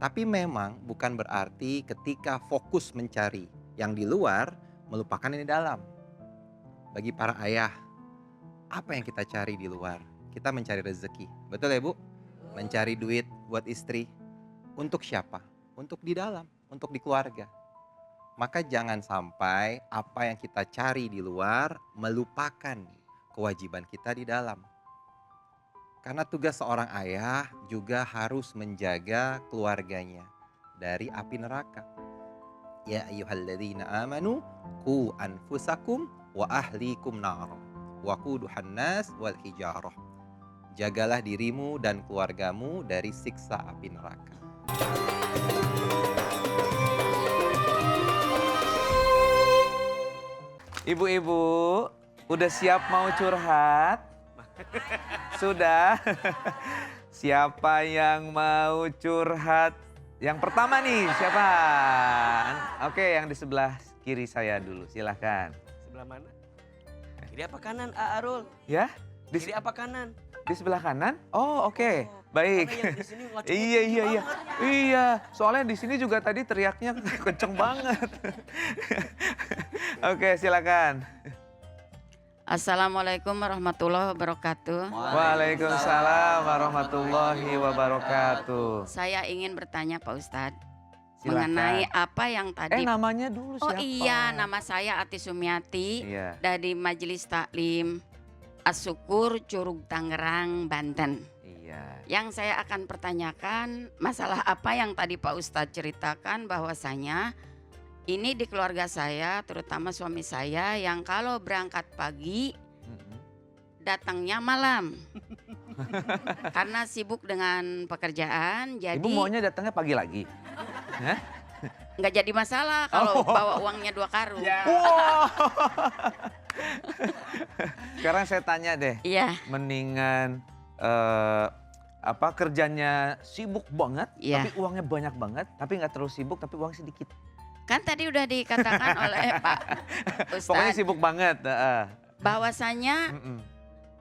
Tapi memang bukan berarti ketika fokus mencari yang di luar, melupakan yang di dalam. Bagi para ayah, apa yang kita cari di luar? Kita mencari rezeki, betul ya Bu? Mencari duit buat istri. Untuk siapa? Untuk di dalam, untuk di keluarga. Maka jangan sampai apa yang kita cari di luar melupakan kewajiban kita di dalam. Karena tugas seorang ayah juga harus menjaga keluarganya dari api neraka. Ya ayyuhalladzina amanu qu anfusakum wa ahlikum nar wa quduhan nas wal hijarah. Jagalah dirimu dan keluargamu dari siksa api neraka. Ibu-ibu, udah siap mau curhat? Sudah? Siapa yang mau curhat? Yang pertama nih, siapa? Oke, yang di sebelah kiri saya dulu, silahkan. Sebelah mana? Kiri apa kanan, Arul? Ya? Kiri apa kanan? Di sebelah kanan? Oh, oke. Baik. Karena yang di sini ngacung Iya, iya, iya. banget. Iya, soalnya di sini juga tadi teriaknya kenceng banget. Oke, silakan. Assalamualaikum warahmatullahi wabarakatuh. Waalaikumsalam warahmatullahi wabarakatuh. Saya ingin bertanya Pak Ustadz Silakan. mengenai apa yang tadi. Namanya dulu Oh siapa? iya, nama saya Ati Sumiati Iya. dari Majelis Taklim As-Syukur Curug Tangerang, Banten. Iya. Yang saya akan pertanyakan masalah apa yang tadi Pak Ustadz ceritakan, bahwasanya ini di keluarga saya, terutama suami saya yang kalau berangkat pagi Mm-mm. datangnya malam. Karena sibuk dengan pekerjaan, jadi Ibu maunya datangnya pagi lagi? Hah? nggak jadi masalah kalau bawa uangnya 2 karung. Wow. Sekarang saya tanya deh, Iya, mendingan kerjanya sibuk banget, Iya. tapi uangnya banyak banget, tapi nggak terlalu sibuk, tapi uang sedikit. kan tadi udah dikatakan oleh Pak Pokoknya Ustadz sibuk banget. bahwasanya Mm-mm.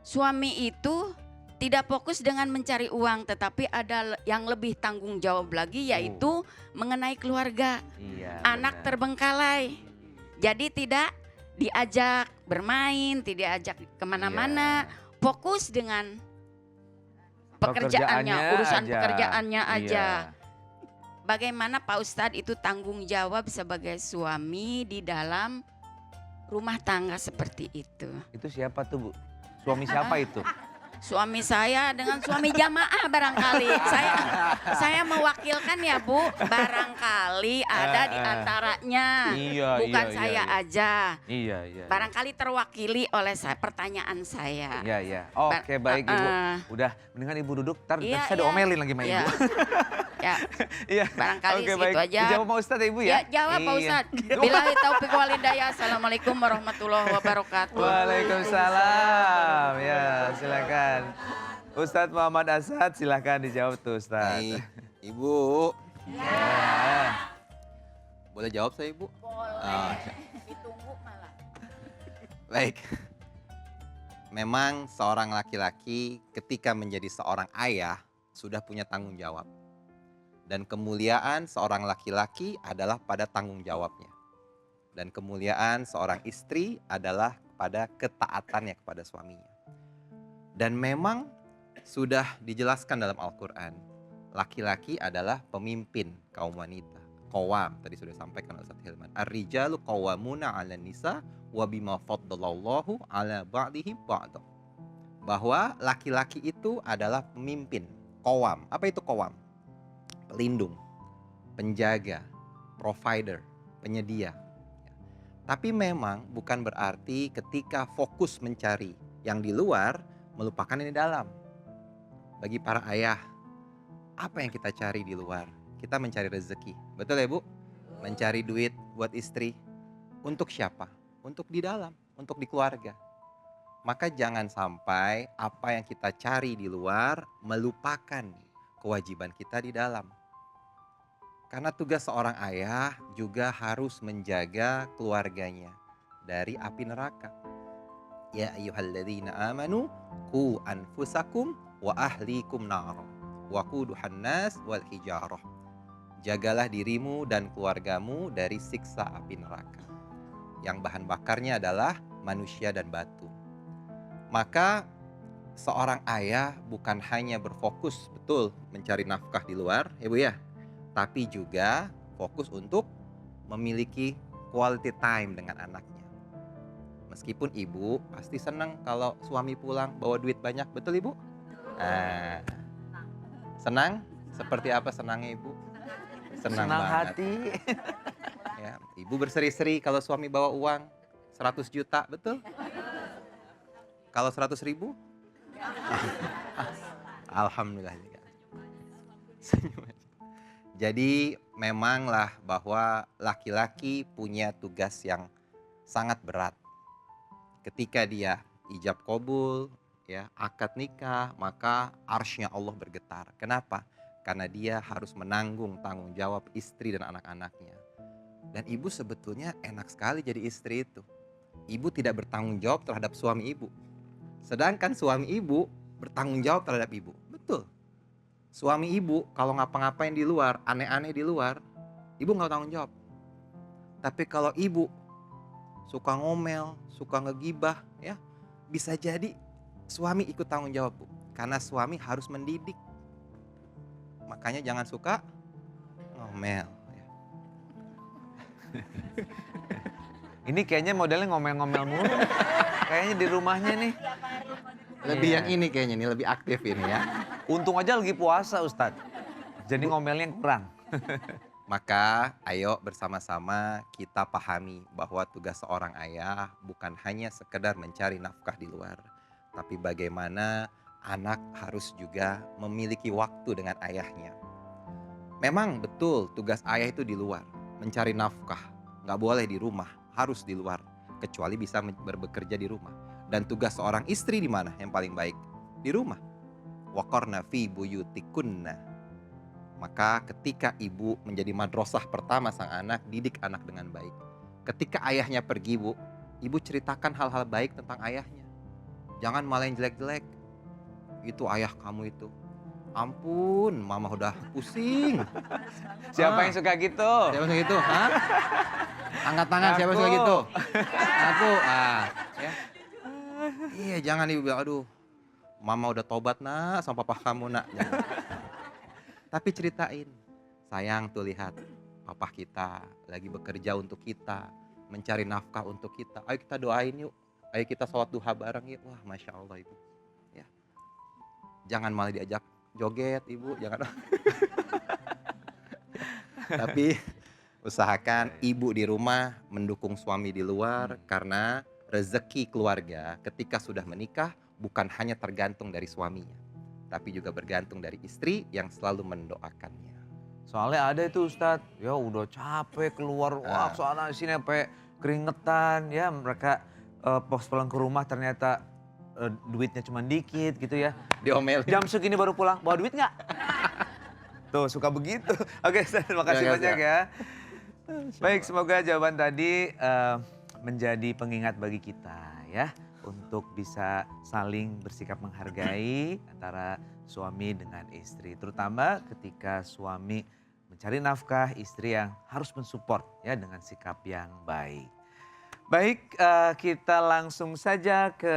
suami itu tidak fokus dengan mencari uang, tetapi ada yang lebih tanggung jawab lagi, yaitu mengenai keluarga. Iya. Anak benar. terbengkalai, jadi tidak diajak bermain, tidak ajak kemana-mana, fokus dengan pekerjaannya, urusan aja. pekerjaannya aja. Iya. Bagaimana Pak Ustadz itu tanggung jawab sebagai suami di dalam rumah tangga seperti itu? Itu siapa tuh Bu? Suami siapa itu? Suami saya dengan suami jamaah barangkali. Saya mewakilkan ya Bu, barangkali ada di antaranya. Iya, Bukan iya, saya iya. aja. Iya, iya. Barangkali terwakili oleh pertanyaan saya. Iya, iya. Oke, baik Ibu. Udah, mendingan Ibu duduk, ntar Iya, saya iya. diomelin lagi sama Iya. Ibu. Ya, Iya. barangkali Oke, segitu baik. aja. Dijawab Pak Ustadz ya Ibu ya? Ya, jawab Pak Iya. Ustadz. Billahi taufiq wal hidayah. Assalamualaikum warahmatullahi wabarakatuh. Waalaikumsalam. Ya, silakan. Ustadz Muhammad Asad, silakan dijawab tuh Ustadz. Nih, Ibu, Ya. boleh jawab saya Ibu? Boleh. Ditunggu malah. Baik. Memang seorang laki-laki ketika menjadi seorang ayah sudah punya tanggung jawab. Dan kemuliaan seorang laki-laki adalah pada tanggung jawabnya. Dan kemuliaan seorang istri adalah pada ketaatannya kepada suaminya. Dan memang sudah dijelaskan dalam Al-Quran, laki-laki adalah pemimpin kaum wanita. Qawam, tadi sudah disampaikan oleh Ustaz Hilman. Ar-rijalu qawwamuna 'alan nisa wa bima faddalallahu 'ala ba'dihim ba'da. Bahwa laki-laki itu adalah pemimpin, qawam. Apa itu qawam? Pelindung, penjaga, provider, penyedia. Tapi memang bukan berarti ketika fokus mencari yang di luar melupakan yang di dalam. Bagi para ayah, apa yang kita cari di luar? Kita mencari rezeki, betul ya Bu? Mencari duit buat istri. Untuk siapa? Untuk di dalam, untuk di keluarga. Maka jangan sampai apa yang kita cari di luar melupakan kewajiban kita di dalam. Karena tugas seorang ayah juga harus menjaga keluarganya dari api neraka. Ya ayyuhalladzina amanu qu anfusakum wa ahlikum nar wa quduhan nas wal hijarah. jagalah dirimu dan keluargamu dari siksa api neraka, yang bahan bakarnya adalah manusia dan batu. Maka seorang ayah bukan hanya berfokus betul mencari nafkah di luar, ya Bu ya, tapi juga fokus untuk memiliki quality time dengan anaknya. Meskipun ibu pasti senang kalau suami pulang bawa duit banyak, betul Ibu? Ah, senang? Seperti apa senangnya Ibu? Senang banget. hati. Ya, ibu berseri-seri kalau suami bawa uang 100 juta, betul? Kalau 100.000? Alhamdulillah. Senyum aja. Jadi memanglah bahwa laki-laki punya tugas yang sangat berat. Ketika dia ijab kabul, ya, akad nikah, maka arsy-Nya Allah bergetar. Kenapa? Karena dia harus menanggung tanggung jawab istri dan anak-anaknya. Dan ibu sebetulnya enak sekali jadi istri itu. Ibu tidak bertanggung jawab terhadap suami ibu. Sedangkan suami ibu bertanggung jawab terhadap ibu. Betul. Suami ibu kalau ngapa-ngapain di luar, aneh-aneh di luar, ibu nggak tanggung jawab. Tapi kalau ibu suka ngomel, suka ngegibah, ya, bisa jadi suami ikut tanggung jawab, Bu. Karena suami harus mendidik. Makanya jangan suka ngomel. Ya. Ini kayaknya modelnya ngomel-ngomel mulu. Kayaknya di rumahnya nih. Lebih Iya. yang ini kayaknya nih, lebih aktif ini ya. Untung aja lagi puasa Ustadz. Jadi ngomelnya kurang. Maka ayo bersama-sama kita pahami bahwa tugas seorang ayah bukan hanya sekedar mencari nafkah di luar. Tapi bagaimana anak harus juga memiliki waktu dengan ayahnya. Memang betul tugas ayah itu di luar, mencari nafkah. Nggak boleh di rumah, harus di luar. Kecuali bisa bekerja di rumah. Dan tugas seorang istri di mana yang paling baik? Di rumah. Waqarna fi buyutikunna. Maka ketika ibu menjadi madrasah pertama sang anak, didik anak dengan baik. Ketika ayahnya pergi, Bu, ibu ceritakan hal-hal baik tentang ayahnya. Jangan malah yang jelek-jelek. Itu ayah kamu itu. Ampun, mama udah pusing. Siapa yang suka gitu? Siapa yang suka gitu? Hah? Angkat tangan, siapa yang suka Aku. gitu? Aku. Ya. Iya, jangan ibu bilang, aduh, mama udah tobat nak sama papa kamu nak. Jangan. Tapi ceritain, sayang tuh lihat, papa kita lagi bekerja untuk kita, mencari nafkah untuk kita. Ayo kita doain yuk, ayo kita sholat duha bareng yuk. Wah, Masya Allah ibu. Ya. Jangan malah diajak joget ibu, jangan. Tapi usahakan ibu di rumah mendukung suami di luar, karena rezeki keluarga ketika sudah menikah bukan hanya tergantung dari suaminya, tapi juga bergantung dari istri yang selalu mendoakannya. Soalnya ada itu Ustadz, ya udah capek keluar, wah soalnya sini sampai keringetan, ya mereka pas pulang ke rumah ternyata duitnya cuma dikit gitu ya. Diomelin. Jam segini baru pulang, bawa duit nggak? Tuh suka begitu. Oke Ustadz, terima kasih banyak ya. Baik, semoga jawaban tadi menjadi pengingat bagi kita ya. Untuk bisa saling bersikap menghargai antara suami dengan istri. Terutama ketika suami mencari nafkah, istri yang harus mensupport ya dengan sikap yang baik. Baik, kita langsung saja ke